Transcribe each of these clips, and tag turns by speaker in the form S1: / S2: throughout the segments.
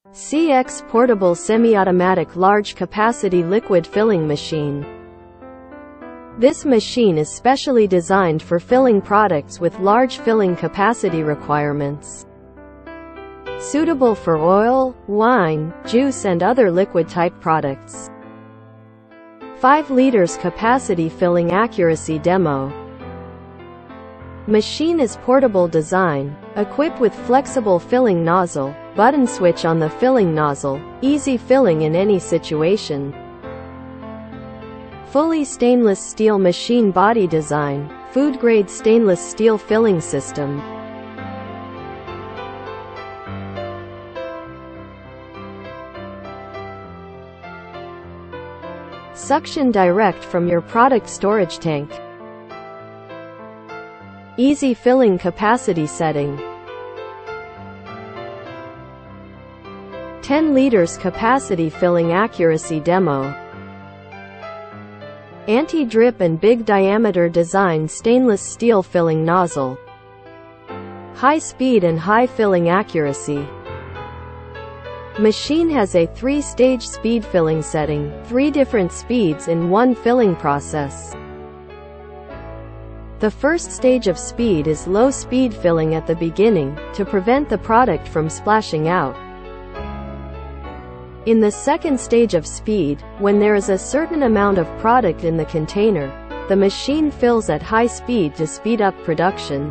S1: CX Portable Semi-Automatic Large Capacity Liquid Filling Machine. This machine is specially designed for filling products with large filling capacity requirements. Suitable for oil, wine, juice and other liquid-type products. 5 liters capacity filling accuracy demo. Machine is portable design, equipped with flexible filling nozzle, button switch on the filling nozzle, easy filling in any situation. Fully stainless steel machine body design, food-grade stainless steel filling system. Suction direct from your product storage tank. Easy filling capacity setting. 10 liters capacity filling accuracy demo. Anti-drip and big diameter design stainless steel filling nozzle. High speed and high filling accuracy. Machine has a 3-stage speed filling setting, 3 different speeds in one filling process. The first stage of speed is low speed filling at the beginning, to prevent the product from splashing out. In the second stage of speed, when there is a certain amount of product in the container, the machine fills at high speed to speed up production.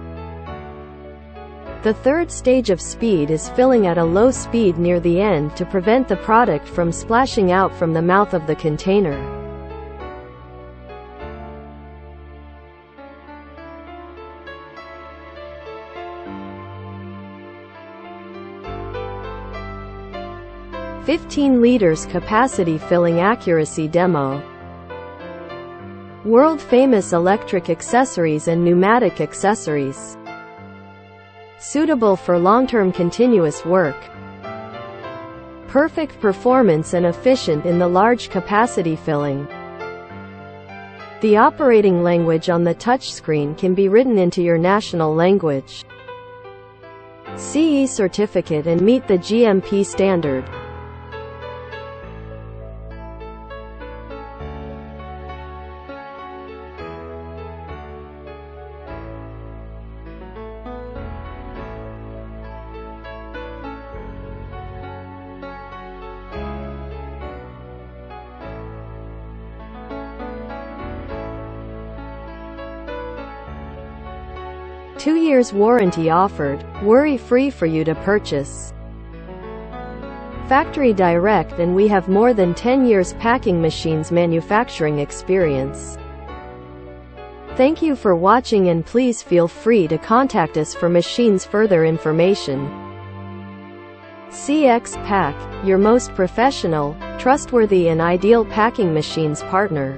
S1: The third stage of speed is filling at a low speed near the end to prevent the product from splashing out from the mouth of the container. (15 liters capacity filling accuracy demo. World-famous electric accessories and pneumatic accessories. Suitable for long-term continuous work. Perfect performance and efficient in the large capacity filling. The operating language on the touchscreen can be written into your national language. CE certificate and meet the GMP standard. Two years warranty offered, worry-free for you to purchase. Factory direct, and we have more than 10 years packing machines manufacturing experience. Thank you for watching and please feel free to contact us for machines further information. CX Pack, your most professional, trustworthy and ideal packing machines partner.